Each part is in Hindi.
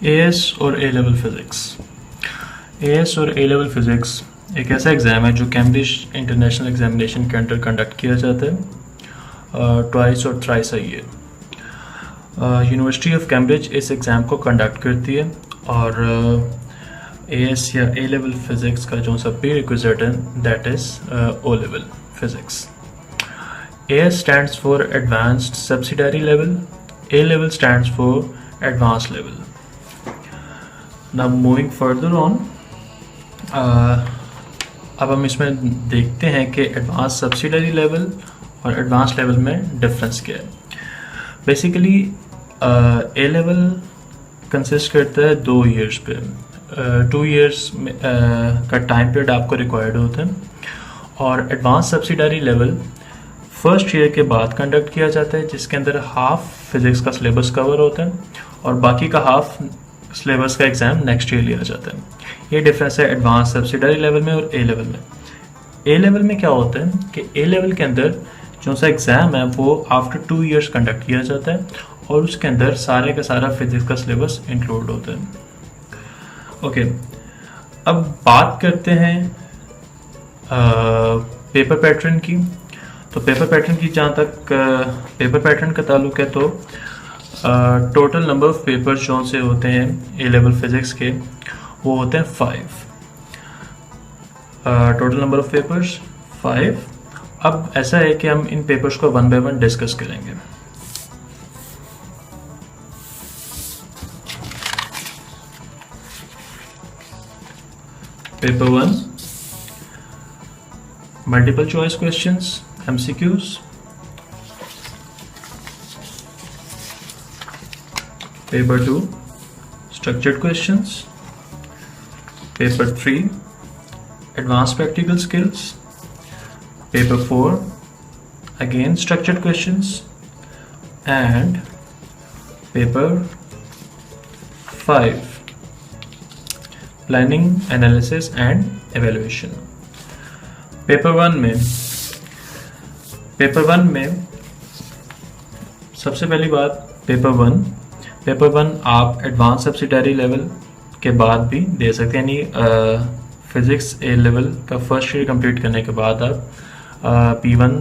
एएस और ए लेवल फिज़िक्स। एएस और ए लेवल फिज़िक्स एक ऐसा एग्ज़ाम है जो कैम्ब्रिज इंटरनेशनल एग्जामिनेशन के अंडर कंडक्ट किया जाता है ट्वाइस और thrice a year. University of Cambridge इस एग्ज़ाम को कंडक्ट करती है और एएस या ए लेवल फिज़िक्स का जो सा प्री रिक्विजिट है that is O level physics. AS stands for Advanced Subsidiary Level. A level stands for Advanced Level. Now moving further on, अब हम इसमें देखते हैं कि एडवांस सब्सिडरी लेवल और एडवांस लेवल में डिफरेंस क्या है। बेसिकली ए लेवल कंसिस्ट करता है 2 ईयर्स पे। 2 ईयर्स का टाइम पीरियड आपको रिक्वायर्ड होता है और advance subsidiary level first year के बाद कंडक्ट किया जाता है, जिसके अंदर हाफ फिज़िक्स का सिलेबस कवर होता है और बाकी का हाफ सिलेबस का एग्ज़ाम नेक्स्ट ईयर लिया जाता है। ये डिफरेंस है एडवांस सब्सिडरी लेवल में और ए लेवल में। ए लेवल में क्या होता है कि ए लेवल के अंदर जो सा एग्ज़ाम है वो आफ्टर 2 ईयर्स कंडक्ट किया जाता है और उसके अंदर सारे का सारा फिज़िक्स का सिलेबस इंक्लूड होता है। ओके, अब बात करते हैं पेपर पैटर्न की। तो पेपर पैटर्न की जहाँ तक पेपर पैटर्न का ताल्लुक है तो टोटल नंबर ऑफ पेपर्स जो से होते हैं ए लेवल फिज़िक्स के वो होते हैं 5। Total number of papers 5। अब ऐसा है कि हम इन पेपर्स को 1 बाय 1 डिस्कस करेंगे। Paper 1 multiple choice questions MCQs, paper 2 structured questions, paper 3 advanced practical skills, paper 4 again structured questions, and paper 5 planning, analysis and evaluation। Paper one में सबसे पहली बात पेपर वन आप एडवांस सब्सिडरी लेवल के बाद भी दे सकते हैं, यानी फिज़िक्स ए लेवल का फर्स्ट ईयर कंप्लीट करने के बाद आप P1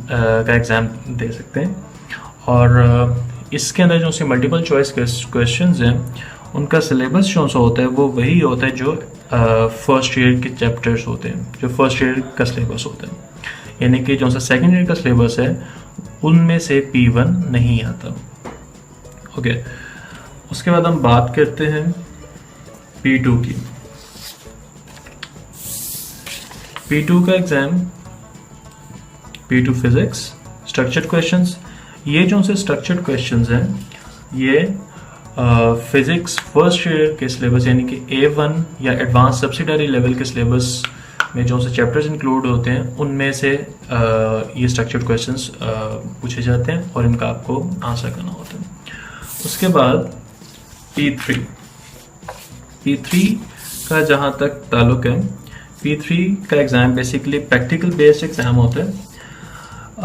का एग्ज़ाम दे सकते हैं। और इसके अंदर जो से मल्टीपल चॉइस क्वेश्चंस हैं उनका सिलेबस जो सा होता है वो वही होता है जो फर्स्ट ईयर के चैप्टर्स होते हैं, जो फर्स्ट ईयर का सिलेबस होता है, यानी कि जो सा सेकेंड ईयर का सिलेबस है उनमें से P1 नहीं आता। ओके, उसके बाद हम बात करते हैं P2 की। P2 का exam P2 physics structured questions. ये जो से स्ट्रक्चर्ड क्वेश्चंस हैं ये फिजिक्स फर्स्ट ईयर के सिलेबस यानी कि A1 या एडवांस सब्सिडरी लेवल के सिलेबस में जो से चैप्टर्स इंक्लूड होते हैं उनमें से ये स्ट्रक्चर्ड क्वेश्चंस पूछे जाते हैं और इनका आपको आंसर करना होता है। उसके बाद P3 का जहाँ तक ताल्लुक है, P3 का exam basically practical based exam होता है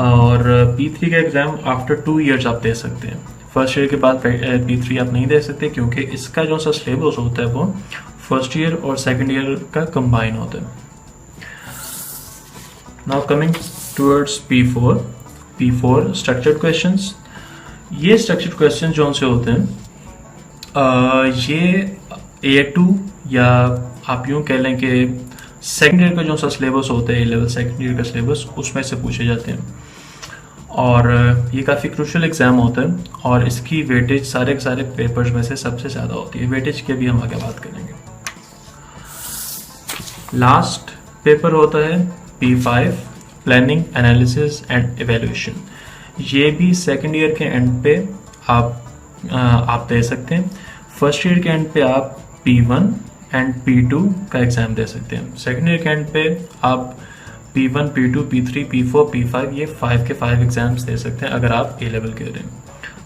और P3 का एग्ज़ाम आफ्टर 2 ईयर्स आप दे सकते हैं। फर्स्ट ईयर के बाद P3 आप नहीं दे सकते क्योंकि इसका जो सा सिलेबस होता है वो फर्स्ट ईयर और सेकेंड ईयर का कंबाइन होता है। Now coming towards P4 structured questions। ये structured questions जो से होते हैं ये A2 या आप यूँ कह लें कि सेकेंड ईयर का जो सा सिलेबस होता है ए लेवल सेकेंड ईयर का सिलेबस उसमें से पूछे जाते हैं और ये काफ़ी क्रूशियल एग्ज़ाम होता है और इसकी वेटेज सारे के सारे पेपर्स में से सबसे ज़्यादा होती है। वेटेज की भी हम आगे बात करेंगे। लास्ट पेपर होता है P5 planning, analysis and evaluation. ये भी सेकेंड ईयर के एंड पे आप दे सकते हैं। फर्स्ट ईयर के एंड पे आप P1 एंड P2 का एग्ज़ाम दे सकते हैं। सेकेंड ईयर के एंड पे आप P1, P2, P3, P4, P5 ये 5 के 5 एग्ज़ाम्स दे सकते हैं अगर आप ए लेवल के रहे हैं,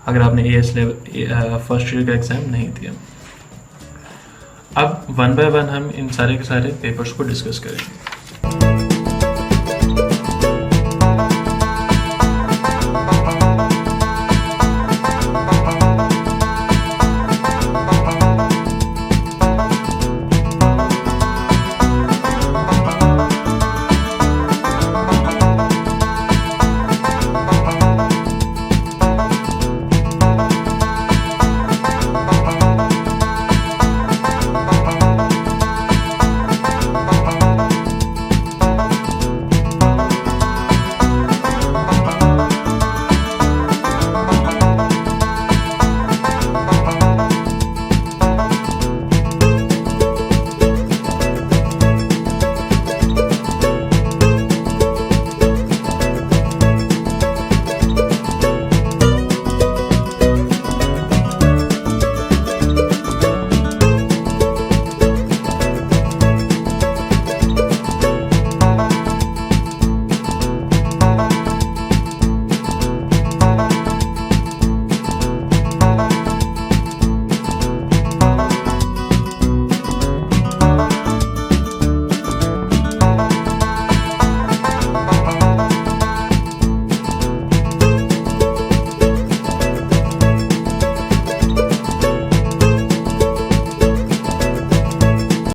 अगर आपने AS लेवल फर्स्ट ईयर का एग्ज़ाम नहीं दिया। अब 1 बाय 1 हम इन सारे के सारे पेपर्स को डिस्कस करेंगे।